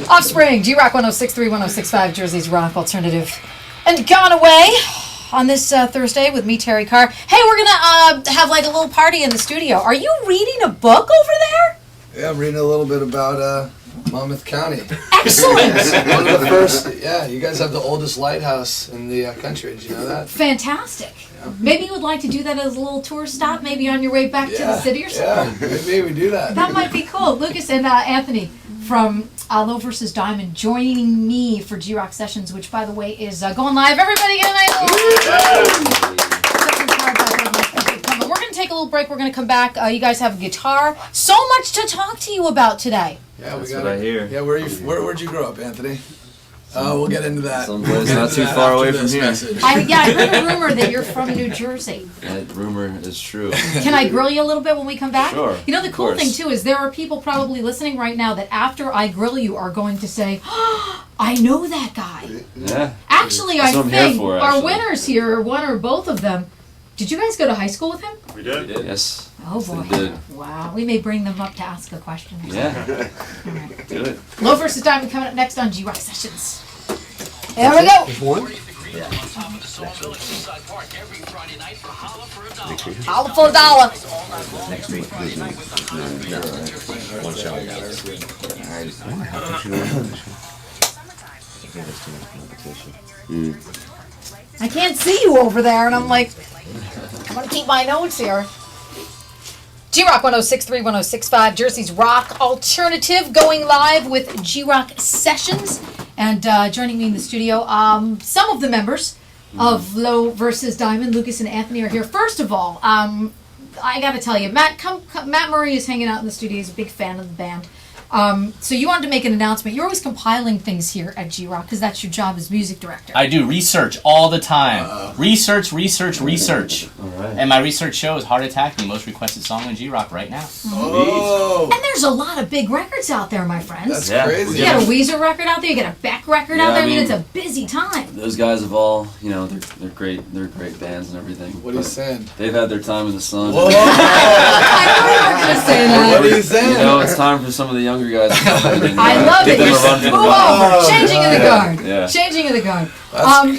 Offspring, G-Rock 106.3, 106.5, Jersey's Rock Alternative. And Gone Away on this Thursday with me, Terrie Carr. Hey, we're going to have like a little party in the studio. Are you reading a book over there? Yeah, I'm reading a little bit about Monmouth County. Excellent. One of the first, you guys have the oldest lighthouse in the country. Did you know that? Fantastic. Yeah. Maybe you would like to do that as a little tour stop, maybe on your way back to the city or something? Yeah, maybe we do that. That might be cool. Lucas and Anthony from Low vs. Diamond joining me for G-Rock Sessions, which, by the way, is going live. Everybody get a nice little... We're going to take a little break. We're going to come back. You guys have a guitar. So much to talk to you about today. Yeah, that's what I hear. Yeah, where'd you grow up, Anthony? We'll get into that. Someplace not too far away from here. I heard a rumor that you're from New Jersey. That rumor is true. Can I grill you a little bit when we come back? Sure. You know, the cool thing, too, is there are people probably listening right now that after I grill you are going to say, oh, I know that guy. Yeah. Actually, that's I think our winners winners here, one or both of them, did you guys go to high school with him? We did. Yes. Oh, boy. We did. Wow. We may bring them up to ask a question. Yeah. All right. Do it. Low vs. Diamond coming up next on G-Rock Sessions. There we go. Holla for a dollar. Next week, one show. I can't see you over there, and I'm like, I'm going to keep my notes here. G-Rock 106.3, 106.5, Jersey's Rock Alternative, going live with G-Rock Sessions. And joining me in the studio, some of the members of Low vs. Diamond, Lucas and Anthony, are here. First of all, I got to tell you, Matt Murray is hanging out in the studio. He's a big fan of the band. So you wanted to make an announcement. You're always compiling things here at G-Rock because that's your job as music director. I do research all the time. Research. All right. And my research show is Heart Attack, the most requested song on G-Rock right now. Oh! And there's a lot of big records out there, my friends. That's crazy. You got a Weezer record out there. You got a Beck record out there. I mean, it's a busy time. Those guys have all, they're great. They're great bands and everything. What are you saying? They've had their time in the sun. Whoa! I knew you were going to say that. What are you saying? It's time for some of the younger guys to come in and I love give it. them a run for the Move money. over. Changing of the guard. Yeah. Changing of the guard.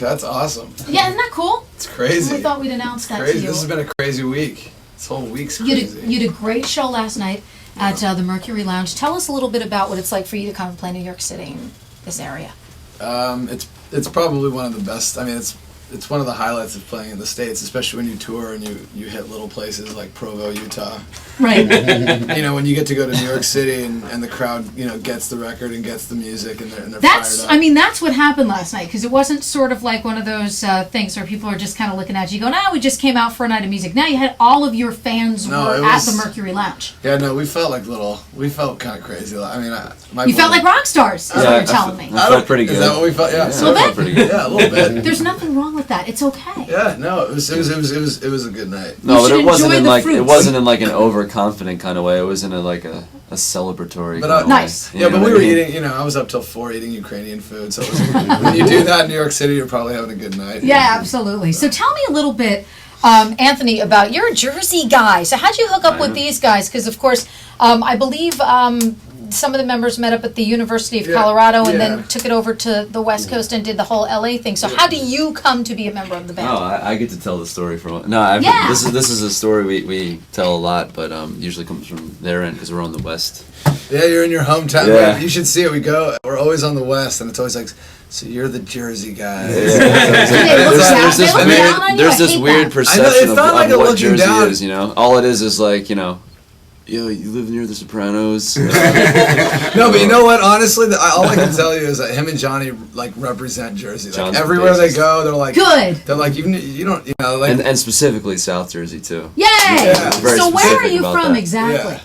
That's awesome. Yeah, isn't that cool? It's crazy. We thought we'd announce that Crazy. to you. This has been a crazy week. This whole week's You crazy. did a great show last night at the Mercury Lounge. Tell us a little bit about what it's like for you to come and play New York City in this area. It's probably one of the best. I mean, it's one of the highlights of playing in the States, especially when you tour and you hit little places like Provo, Utah. Right. When you get to go to New York City and the crowd, gets the record and gets the music and they're fired up. That's what happened last night, because it wasn't sort of like one of those things where people are just kind of looking at you going, we just came out for a night of music. Now you had all of your fans were at the Mercury Lounge. Yeah, no, we felt kind of crazy. I mean, you felt like rock stars, is what you're telling me. I felt pretty good. Is that what we felt? Yeah, A little bit? Pretty good. Yeah, a little bit. There's nothing wrong with that. It's okay. Yeah, no, it was a good night. No, but should it wasn't enjoy in the like fruits. it wasn't in like an overconfident kind of way. It was in a celebratory But, kind of nice. way. Yeah, but we were eating. I was up till 4 eating Ukrainian food. So when you do that in New York City, you're probably having a good night. Yeah, absolutely. So tell me a little bit, Anthony, about you're a Jersey guy. So how'd you hook up with these guys? Because of course, I believe some of the members met up at the University of Colorado and then took it over to the West Coast and did the whole LA thing. So how do you come to be a member of the band? Oh, I get to tell the story from. This is a story we tell a lot, but usually comes from their end because we're on the West. Yeah, you're in your hometown. Yeah. You should see it. We're always on the West, and it's always like, so you're the Jersey guy. There's this weird perception it's not like of a what looking Jersey down. is. All it is like yo, you live near the Sopranos. No, but you know what? Honestly, all I can tell you is that him and Johnny represent Jersey. John's everywhere the they go, they're like good. They're like you don't and specifically South Jersey too. Yay! Yeah. Very So where are specific you about from that. exactly?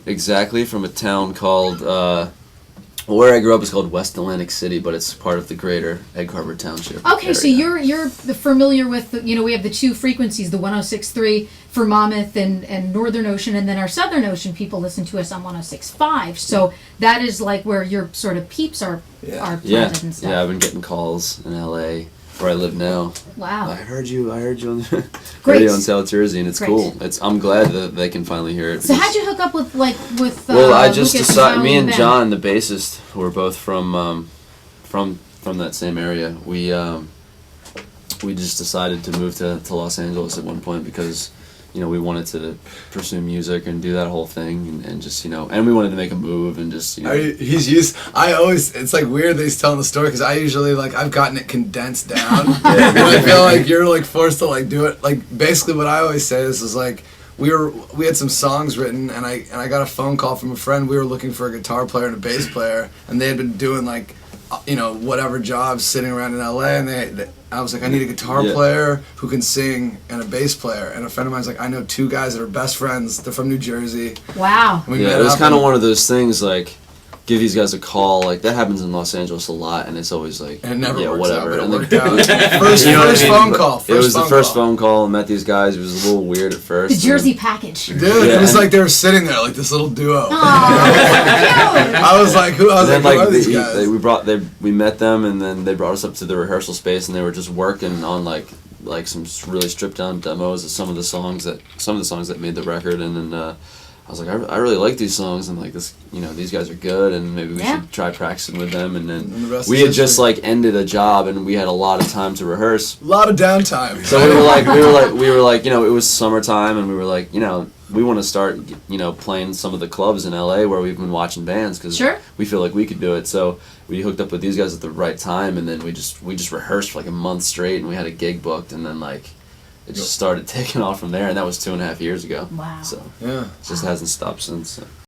Exactly from a town called. Where I grew up is called West Atlantic City, but it's part of the greater Egg Harbor Township. Okay, so you're familiar with, we have the two frequencies, the 106.3 for Monmouth and Northern Ocean, and then our Southern Ocean people listen to us on 106.5. So that is like where your sort of peeps are planted and stuff. Yeah, I've been getting calls in LA where I live now. Wow. I heard you on the Great. radio in South Jersey, and it's Great. cool. I'm glad that they can finally hear it. So because- how'd you hook up with Well, I just Lucas decided. Howie Me and Ben? John, the bassist, who are both from that same area. We just decided to move to Los Angeles at one point because, we wanted to pursue music and do that whole thing, and just and we wanted to make a move and just It's like weird that he's telling the story because I usually I've gotten it condensed down, and I feel like you're forced to do it. Basically, what I always say is we had some songs written, and I got a phone call from a friend. We were looking for a guitar player and a bass player, and they had been doing whatever jobs sitting around in LA, and I was like, I need a guitar player who can sing and a bass player. And a friend of mine's like, I know two guys that are best friends. They're from New Jersey. Wow. And we Yeah, met it was up kind of and- one of those things give these guys a call. That happens in Los Angeles a lot, and it's always And it never works whatever. out, but And it worked out. First You know what I mean? phone call. It was the first phone phone call, and met these guys. It was a little weird at first. The Jersey package. Dude, Yeah. it was like they were sitting there like this little duo. Cute. I was like, who are these guys? We met them, and then they brought us up to the rehearsal space, and they were just working on some really stripped down demos of some of the songs that made the record, and then I was like, I really like these songs, and this, these guys are good, and maybe we should try practicing with them. And then And the rest we is had just history. ended a job, and we had a lot of time to rehearse. A lot of downtime. So we were like, it was summertime, and we were like, we want to start, playing some of the clubs in LA where we've been watching bands because Sure. we feel like we could do it. So we hooked up with these guys at the right time, and then we just rehearsed for a month straight, and we had a gig booked, and then it just started taking off from there, and that was 2.5 years ago. Wow. So Yeah. it just hasn't stopped since. So.